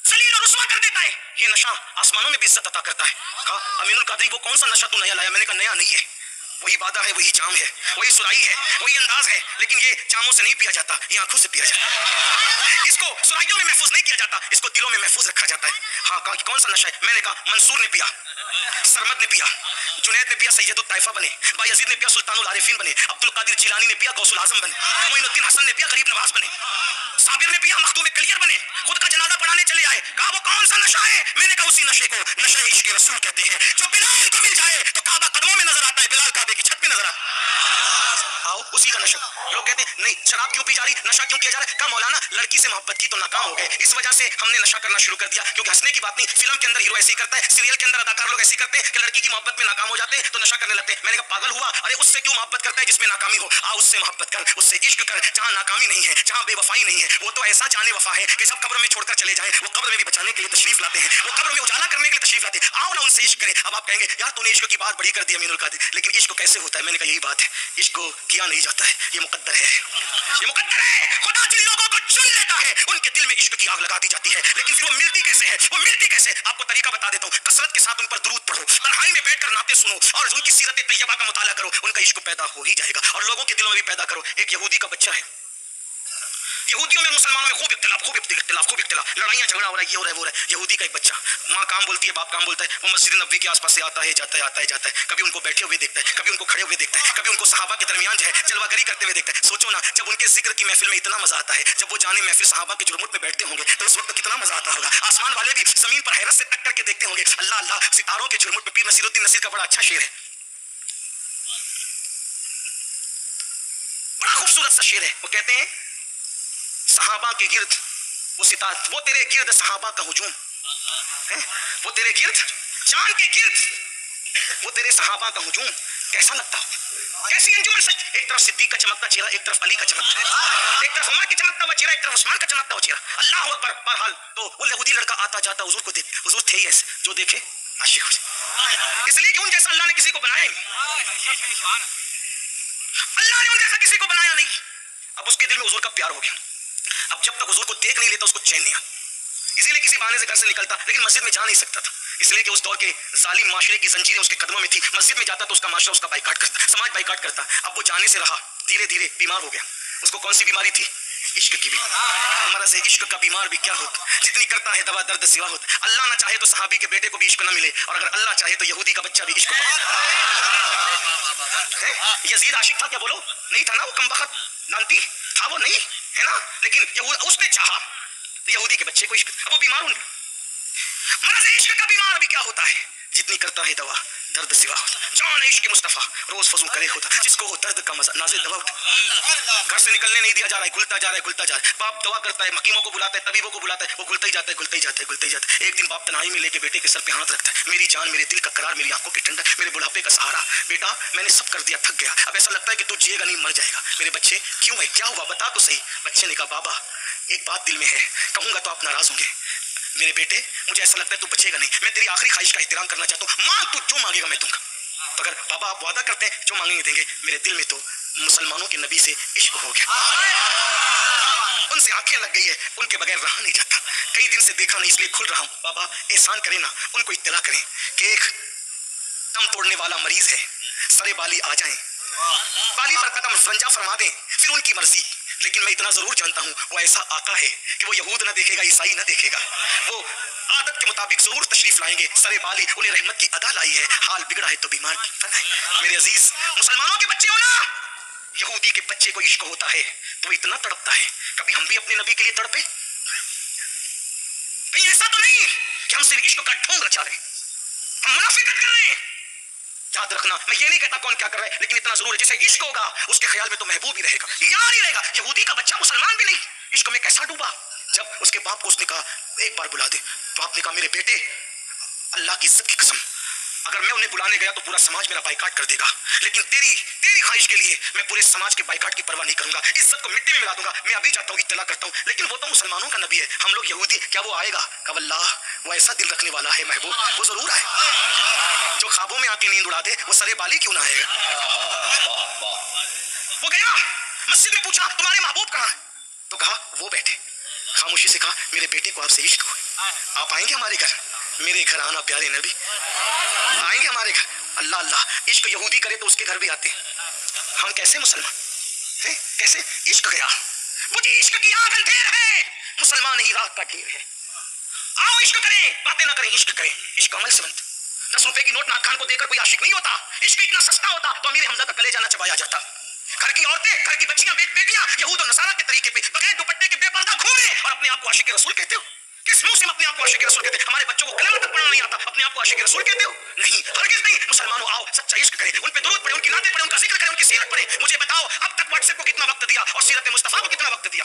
ذلیل اور رسوا کر دیتا ہے، یہ نشہ آسمانوں میں بھی عزت عطا کرتا ہے. کہا امین القادری وہ کون سا نشہ تو نیا لایا؟ میں نے کہا نیا نہیں ہے، وہی بادہ ہے، وہی جام ہے، وہی سرائی ہے، وہی انداز ہے، لیکن یہ جاموں سے نہیں پیا جاتا، یہ آنکھوں سے پیا جاتا ہے. اس کو سرائیوں میں محفوظ نہیں کیا جاتا، اس کو دلوں میں محفوظ رکھا جاتا ہے. ہاں، کہا کہ کون سا نشہ ہے؟ میں نے کہا منصور نے پیا، سرمد نے پیا، جنید نے پیا سید الطائفہ بنے، بایزید نے پیا سلطان العارفین بنے، عبد القادر جیلانی نے پیا غوث العظم بنے، معین الدین حسن نے پیا غریب نواز بنے، صابر نے پیا مخدوم کلیر بنے، خود کا جنازہ پڑھانے چلے آئے. کہا وہ کون سا نشہ ہے؟ میں نے کہا اسی نشے کو نشہ عشق رسول کہتے ہیں. جو بلال کو مل جائے تو کعبہ قدموں میں نظر آتا ہے، بلال کعبے کی چھت پہ نظر آتا ہے. آؤ اسی کا نشہ. لوگ کہتے ہیں نہیں شراب کیوں پی جا رہی، نشہ کیوں کیا جا رہا ہے؟ کہا مولانا لڑکی سے محبت کی تو ناکام ہو گئے، اس وجہ سے ہم نے نشہ کرنا شروع کر دیا. کیونکہ ہنسنے کی بات نہیں، فلم کے اندر ہیرو ایسے ہی کرتا ہے، سیریل کے اندر اداکار لوگ ایسے کرتے ہیں کہ لڑکی کی محبت میں ناکام ہو جاتے ہیں تو نشہ کرنے لگتے ہیں. میں نے کہا پاگل ہوا، ارے اس سے کیوں محبت کرتا ہے جس میں ناکامی ہو؟ آ اس سے محبت کر، اس سے عشق کر جہاں ناکامی نہیں ہے، جہاں بے وفائی نہیں ہے. وہ تو ایسا جانے وفا ہے کہ سب قبر میں چھوڑ کر چلے جائیں، وہ قبر میں بھی بچانے کے لیے تشریف لاتے ہیں، وہ قبر میں اجالا کرنے کے لیے تشریف لاتے ہیں. آؤ نا ان سے عشق کریں. اب آپ کہیں گے یار تو نے عشق کی بات بڑی کر دی امین القادر، لیکن عشق کیسے ہوتا ہے؟ میں نے کہا یہی بات ہے، عشق کو کیا نہیں جاتا ہے، یہ مقدر ہے، یہ مقدر ہے. خدا جن لوگوں کو چن لیتا ہے ان کے دل میں عشق کی آگ لگا دی جاتی ہے، لیکن پھر وہ ملتی کیسے ہے؟ وہ ملتی کیسے؟ آپ کو طریقہ بتا دیتا ہوں. کثرت کے ساتھ ان پر درود پڑھو، تنہائی میں بیٹھ کر نعتیں سنو اور ان کی سیرت طیبہ کا مطالعہ کرو، ان کا عشق پیدا ہو ہی جائے گا اور لوگوں کے دلوں میں بھی پیدا کرو. ایک یہودی کا بچہ ہے، یہودیوں میں مسلمانوں میں خوب اختلاف، لڑائیاں جھگڑا ہو رہا ہے، یہ ہو رہا ہے وہ ہو رہا ہے. یہودی کا ایک بچہ، ماں کام بولتی ہے باپ کام بولتا ہے، وہ مسجد نبوی کے آس پاس سے آتا ہے جاتا ہے، کبھی ان کو بیٹھے ہوئے دیکھتا ہے، کبھی ان کو کھڑے ہوئے دیکھتا ہے، کبھی ان کو صحابہ کے درمیان جو ہے جلوہ گری کرتے ہوئے دیکھتا ہے. سوچو نا، جب ان کے ذکر کی محفل میں اتنا مزہ آتا ہے، جب وہ جانے محفل صحابہ کے جرمٹ پہ بیٹھتے ہوں گے تو اس وقت کتنا مزہ آتا ہوگا. آسمان والے بھی زمین پر حیرت سے تک کر کے دیکھتے ہوں گے. اللہ اللہ، ستاروں کے جرمٹ پہ پیر نصیر الدین نصیر کا بڑا اچھا شعر ہے، بڑا خوبصورت سا شعر ہے. وہ کہتے ہیں صحابہ کے گرد وہ تیرے گرد صحابہ کا ہجوم ہے، وہ تیرے گرد چاند کے گرد وہ تیرے صحابہ کا ہجوم کیسا لگتا ہو، کیسی انجمن سچ. ایک طرف صدیق کا چمکتا چہرہ، ایک طرف علی کا چمکتا ہے، ایک طرف عمر کا چمکتا ہوا چہرہ، ایک طرف عثمان کا چمکتا ہوا چہرہ. اللہ اکبر. بہرحال تو وہ یہودی لڑکا آتا جاتا حضور کو دیکھ، حضور تھے ہی ایسے جو دیکھے عاشق ہو جائے، اس لیے کہ ان جیسا اللہ نے کسی کو بنایا ہی نہیں، اللہ نے ان جیسا کسی کو بنایا نہیں. اب اس کے دل میں حضور کا پیار ہو گیا. اب جب تک حضور کو دیکھ نہیں لیتا اس کو چین نہیں آتا، اسی لیے کسی بہانے سے گھر سے نکلتا لیکن مسجد میں جا نہیں سکتا تھا، اس لیے کہ اس دور کے ظالم معاشرے کی زنجیریں اس کے قدموں میں تھی. مسجد میں جاتا تو اس کا معاشرہ اس کا بائیکاٹ کرتا، سماج بائیکاٹ کرتا. اب وہ جانے سے رہا، دھیرے دھیرے بیمار ہو گیا. اس کو کون سی بیماری تھی؟ عشق کی بیماری. مرض عشق کا بیمار بھی کیا ہوتا، جتنی کرتا ہے دوا درد سوا ہوتا. اللہ نہ چاہے تو صحابی کے بیٹے کو بھی عشق نہ ملے، اور اگر اللہ چاہے تو یہودی کا بچہ بھی عشق یزید عاشق تھا کیا؟ بولو نہیں تھا نا، وہ کمبخت لانتی تھا وہ نہیں ہے نا، لیکن اس نے چاہا تو یہودی کے بچے کو عشق. اب وہ بیمار ہونے، مرض عشق کا بیمار بھی کیا ہوتا ہے، جتنی کرتا ہے دوا درد سوا ہوتا. جان عشق مصطفیٰ روز فضو کرے ہوتا، جس کو ہو درد کا مزہ نازل دوا ہوتا. گھر سے نکلنے نہیں دیا جا رہا ہے، گھلتا جا رہا ہے. باپ دوا کرتا ہے، حکیموں کو بلاتا ہے، طبیبوں کو بلاتا ہے، وہ گھلتا ہی جاتا ہے. ایک دن باپ تنہائی میں لے کے بیٹے کے سر پہ ہاتھ رکھتا ہے، میری جان، میرے دل کا قرار، میری آنکھوں کی ٹھنڈک، میرے بڑھاپے کا سہارا، بیٹا میں نے سب کر دیا، تھک گیا، اب ایسا لگتا ہے کہ تو جیے گا نہیں مر جائے گا. میرے بچے کیوں ہے، کیا ہوا بتا تو صحیح. بچے نے کہا بابا ایک بات دل میں ہے، کہوں گا تو آپ ناراض ہوں گے. میرے بیٹے مجھے ایسا لگتا ہے تو بچے گا نہیں، میں تیری آخری خواہش کا احترام کرنا چاہتا ہوں، مانگ تو جو مانگے گا میں دوں گا. تو اگر بابا آپ وعدہ کرتے ہیں جو مانگیں گے دیں گے. میرے دل میں تو مسلمانوں کے نبی سے عشق ہو گیا، ان سے آنکھیں لگ گئی ہے، ان کے بغیر رہا نہیں جاتا. کئی دن سے دیکھا نہیں اس لیے کھل رہا ہوں. بابا احسان کریں نا، ان کو اطلاع کریں کہ ایک دم توڑنے والا مریض ہے، سرے بالی آ جائیں، بالی پر قدم رنجا فرما دیں، پھر ان کی مرضی. لیکن میں اتنا ضرور جانتا ہوں وہ ایسا آقا ہے کہ وہ یہود نہ دیکھے گا، عیسائی نہ دیکھے گا، وہ عادت کے مطابق ضرور تشریف لائیں گے. سرے بالی انہیں رحمت کی ادا لائی ہے، حال بگڑا ہے تو بیمار کی فن ہے. میرے عزیز مسلمانوں کے بچے ہو نا، یہودی کے بچے کو عشق ہوتا ہے تو اتنا تڑپتا ہے. کبھی ہم بھی اپنے نبی کے لیے تڑپے؟ کہیں ایسا تو نہیں کہ ہم صرف عشق کا ڈھونگ رچا رہے، ہم منافقت کر رہے ہیں. یاد رکھنا، میں یہ نہیں کہتا کون کیا کر رہا ہے، لیکن اتنا ضرور ہے جسے عشق ہوگا اس کے خیال میں تو محبوب ہی رہے گا، یار ہی رہے گا. یہودی کا بچہ مسلمان بھی نہیں، عشق میں کیسا ڈوبا. جب اس کے باپ کو اس نے کہا ایک بار بلا دے، باپ نے کہا میرے بیٹے اللہ کی عزت کی قسم اگر میں انہیں بلانے گیا تو پورا سماج میرا بائیکاٹ کر دے گا، لیکن تیری خواہش کے لیے میں پورے سماج کے بائیکاٹ کی پرواہ نہیں کروں گا، عزت کو مٹی میں ملا دوں گا. میں ابھی جاتا ہوں اطلاع کرتا ہوں، لیکن وہ تو مسلمانوں کا نبی ہے، ہم لوگ یہودی، کیا وہ آئے گا؟ کہ واللہ وہ ایسا دل رکھنے والا ہے محبوب، وہ ضرور آئے. جو خوابوں میں آ کے نیند اڑا دے وہ سرے بالی کیوں نہ آئے گا. وہ گیا مسجد میں، پوچھا تمہارے محبوب کہاں ہیں؟ تو کہا وہ بیٹھے. خاموشی سے کہا میرے بیٹے کو آپ سے عشق ہوئے، آپ آئیں گے ہمارے گھر؟ میرے گھر آنا پیارے نبی، آئیں گے ہمارے گھر؟ اللہ اللہ، عشق یہودی کرے تو اس کے گھر بھی آتے ہیں، ہم کیسے مسلمان ہیں؟ کیسے عشق گیا. مجھے عشق کی آگ اندھیر ہے، مسلمان ہی راہ کا ڈھیر ہے. آؤ عشق کریں، باتیں نہ کریں، عشق کریں. عشق عمل سے بنتا. 10 روپے کی نوٹ ناک خان کو دے کر کوئی عاشق نہیں ہوتا. عشق اتنا سستا ہوتا تو امیر حمزہ کا کلیجہ نہ چبایا جاتا. گھر کی عورتیں، گھر کی بچیاں، بیٹیاں یہود و نصارہ کے طریقے پہ بغیر دوپٹے کے بے پردہ گھومے اور اپنے آپ کو عاشق رسول کہتے ہو. کس منہ سے اپنے آپ کو عاشق رسول کہتے ہیں؟ ہمارے بچوں کو کلمہ تک پڑھنا نہیں آتا، اپنے آپ کو عاشق رسول کہتے ہو؟ نہیں، ہرگز نہیں. مسلمانوں آؤ سچا عشق کریں، ان پہ درود پڑھیں، ان کی نعتیں پڑھیں، ان کا ذکر کریں، ان کی سیرت پڑھیں. مجھے بتاؤ اب تک واٹس ایپ کو کتنا وقت دیا اور سیرت مصطفیٰ کو کتنا وقت دیا؟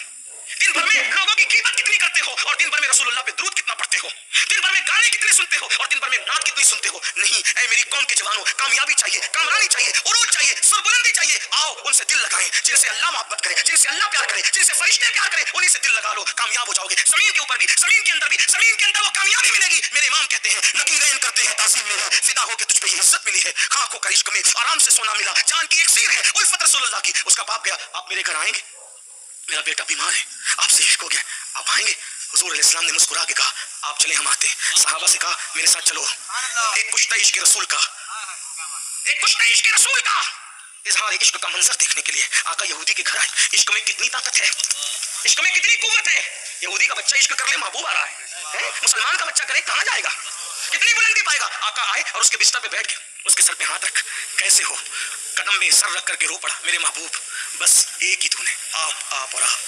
دن بھر میں لوگوں کی غیبت کتنی کرتے ہو اور دن بھر میں رسول اللہ پہ درود کتنا پڑھتے ہو؟ دن بھر میں گانے کتنے سنتے ہو اور دن بھر میں نعت کتنی سنتے ہو؟ نہیں. اے میری قوم کے جوانوں، کامیابی چاہیے، کامرانی چاہیے، عروج چاہیے، سربلندی چاہیے. آؤ ان سے دل لگائیں جن سے اللہ محبت کرے، جن سے اللہ پیار کرے، جن سے فرشتے پیار کرے، انہیں سے دل لگا لو، کامیاب ہو جاؤ گے. زمین کے اوپر بھی، زمین کے اندر بھی، زمین کے اندر وہ کامیابی ملے گی. میرے امام کہتے ہیں نکیرین کرتے ہیں تعظیم میں ہے، فدا ہو کے تجھ پہ یہ عزت ملی ہے، خاکوں کا عشق میں آرام سے سونا ملا، جان کی ایک سیر ہے الفت رسول اللہ کی. اس کا باپ گیا، آپ میرے گھر آئیں گے؟ میرا بیٹا بیمار ہے، آپ سے عشق ہو گیا، آپ آئیں گے؟ حضور علیہ السلام نے مسکرا کے کہا آپ چلیں ہم آتے ہیں. صحابہ سے کہا میرے ساتھ چلو. ایک پشتہ عشق رسول کا، ایک پشتہ عشق رسول کا اظہار عشق کا منظر دیکھنے کے لیے آقا یہودی کے گھر آئے. عشق میں کتنی طاقت ہے, عشق میں کتنی قوت ہے. یہودی کا بچہ عشق کر لے محبوب آ رہا ہے, مسلمان کا بچہ کرے کہاں جائے گا, کتنی بلندی پائے گا. آقا آئے اور اس کے بستر پہ بیٹھ گئے, اس کے سر پہ ہاتھ رکھ, کیسے ہو, قدم میں سر رکھ کر کے رو پڑا, میرے محبوب بس ایک ہی تو نے, آپ اور آپ,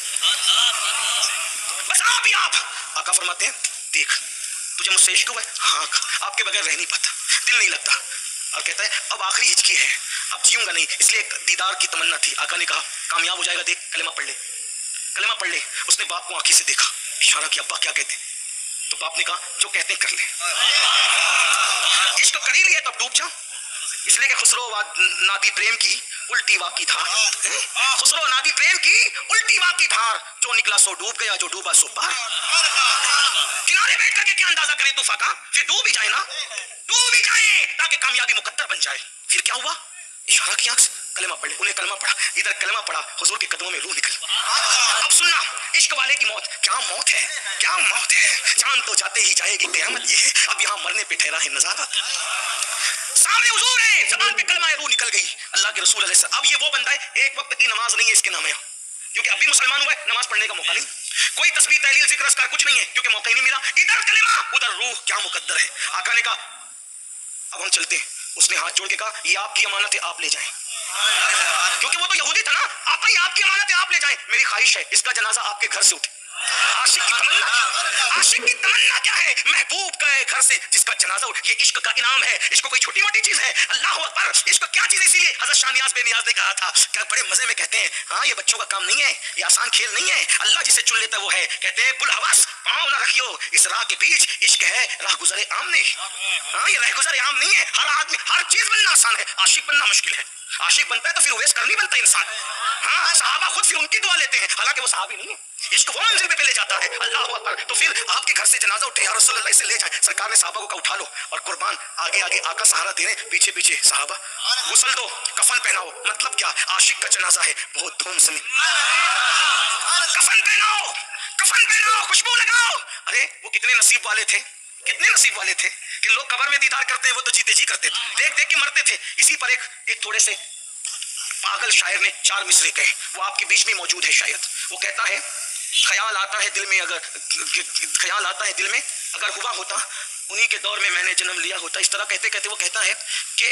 بس آپ ہی آپ. آقا فرماتے ہیں دیکھ تجھے مجھ سے عشق ہوا ہے, ہاں آپ کے بغیر رہ نہیں پاتا, دل نہیں لگتا. اور کہتا ہے اب آخری ہچکی ہے, اب جیوں گا نہیں, اس لیے دیدار کی تمنا تھی. آقا نے کہا کامیاب ہو جائے گا, دیکھ کلمہ پڑھ لے, کلمہ پڑھ لے. اس نے باپ کو آنکھیں سے دیکھا, اشارہ کیا ابا کیا کہتے ہیں, تو باپ نے کہا جو کہتے ہیں کر لے. عشق کر ہی لیا تو اب ڈوب جاؤ, اس لیے کہ خسرو نادی پریم کی الٹی واقعی دھار, خسرو نادی پریم کی الٹی واقعی دھار, جو نکلا سو ڈوب گیا, جو ڈوبا سو پار. کنارے بیٹھ کر کے کیا اندازہ کریں طوفان کا, پھر ڈوب ہی جائے نا, ڈوب ہی جائیں تاکہ کامیابی مقدر بن جائے. پھر کیا ہوا, اشارہ کیا کلمہ پڑھ لے, انہیں کلمہ پڑھا, ادھر کلمہ پڑھا, حضور کے قدموں میں روح نکل. اب سننا, عشق والے کی موت کیا موت ہے, کیا موت ہے, جان تو جاتے ہی جائے گی, قیامت یہ ہے, اب یہاں مرنے پہ ٹھہرا ہے نظارہ. سامنے حضور ہے, زبان پہ کلمہ ہے, روح نکل گئی. اللہ کے رسول علیہ السلام, اب یہ وہ بندہ ہے ایک وقت کی نماز نہیں ہے اس کے نام ہے, کیونکہ اب بھی مسلمان ہوا ہے, نماز پڑھنے کا موقع نہیں, کوئی تسبیح تحلیل ذکر اذکار کچھ نہیں ہے کیونکہ موقع ہی نہیں ملا. ادھر کلمہ ادھر روح, کیا مقدر ہے. آقا نے کہا اب ہم چلتے ہیں. اس نے ہاتھ جوڑ کے کہا یہ آپ کی امانت ہے, آپ لے جائیں, کیونکہ وہ تو یہودی تھا نا. آقا یہ آپ کی امانت ہے, آپ لے جائیں, میری خواہش ہے اس کا جنازہ آپ کے گھر سے اٹھے. عاشق کی تمنا, عاشق کی تمنا کیا ہے, محبوب کا گھر سے جس کا جنازہ اٹھے. یہ عشق کا انعام ہے, عشق کوئی چھوٹی موٹی چیز ہے. اللہ اکبر, عشق کیا چیز ہے. اسی لیے حضرت شاہ نیاز بے نیاز نے کہا تھا کہ بڑے مزے میں کہتے ہیں, ہاں یہ بچوں کا کام نہیں ہے, یہ آسان کھیل نہیں ہے, اللہ جسے چن لیتا وہ ہے. کہتے ہیں بلحواس پاؤں نہ رکھیو اس راہ کے بیچ, عشق ہے راہ گزرے عام نہیں. ہاں یہ راہ گزرے عام نہیں ہے, ہر آدمی ہر چیز بننا آسان ہے, عاشق بننا مشکل ہے. عاشق بنتا ہے تو پھر اویس کرنی بنتا ہے انسان. ہاں صحابہ خود پھر ان کی دعا لیتے ہیں, حالانکہ وہ صحابی نہیں ہے. عشق وہ منزل پہ لے جاتا ہے. اللہ اکبر. تو پھر آپ کے گھر سے جنازہ اٹھے, یا رسول اللہ اسے لے جائیں. سرکار نے صحابہ کو کہا اٹھا لو, اور قربان آگے آگے آقا سہارا دے رہے, پیچھے پیچھے صحابہ. غسل دو, کفن پہناؤ, مطلب کیا, عاشق کا جنازہ ہے, بہت دھوم سے کفن پہناؤ, کفن پہناؤ, خوشبو لگاؤ. ارے وہ کتنے نصیب والے تھے, کتنے نصیب والے تھے کہ لوگ قبر میں دیدار کرتے ہیں, وہ تو جیتے جی کرتے تھے, دیکھ دیکھ کے مرتے تھے. اسی پر ایک تھوڑے سے پاگل شاعر نے 4 مصرے کہے, وہ آپ کے بیچ میں موجود ہے شاید. وہ کہتا ہے خیال آتا ہے دل میں, خیال آتا ہے دل میں, اگر ہوا ہوتا انہی کے دور میں میں نے جنم لیا ہوتا. اس طرح کہتے کہتے وہ کہتا ہے کہ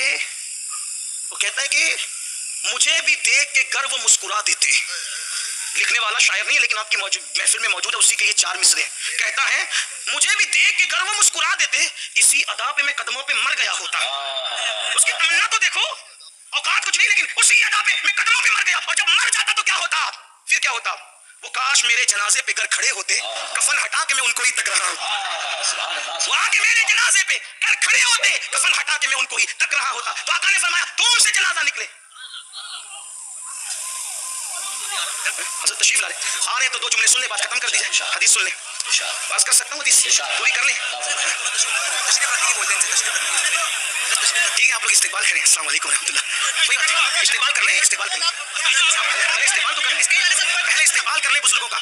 مجھے بھی دیکھ کے گر وہ مسکرا دیتے. لکھنے والا شاعر نہیں ہے لیکن آپ کی محفل میں موجود ہے, اسی کے یہ 4 مصرے ہیں. کہتا ہے مجھے بھی دیکھ کے گر وہ مسکرا دیتے, اسی ادا پہ میں قدموں پہ مر گیا ہوتا. اس کی تمنا تو دیکھو, اوقات کچھ نہیں لیکن اسی ادا پہ میں قدموں پہ مر گیا. اور جب مر جاتا تو کیا ہوتا, پھر کیا ہوتا, وہ کاش میرے جنازے پہ گر کھڑے ہوتے, کفن ہٹا کے میں ان کو ہی تک رہا ہوں. وہاں کے میرے جنازے پہ گر کھڑے ہوتے, کفن ہٹا کے میں ان کو ہی تک رہا ہوتا. تو آقا نے فرمایا دوم سے جنازہ نکلے. حضرت تشریف لا رہے آ رہے تو 2 جملے سن لیں, بات ختم کر دی جائے. حدیث سن لیں, بات کر سکتا ہوں, حدیث پوری کر لیں. ٹھیک ہے آپ لوگ استقبال کریں. السلام علیکم ورحمۃ اللہ. استقبال کر لیں, استقبال کر لیں, پہلے استقبال تو کر لیں, پہلے استقبال کر لیں بزرگوں کا.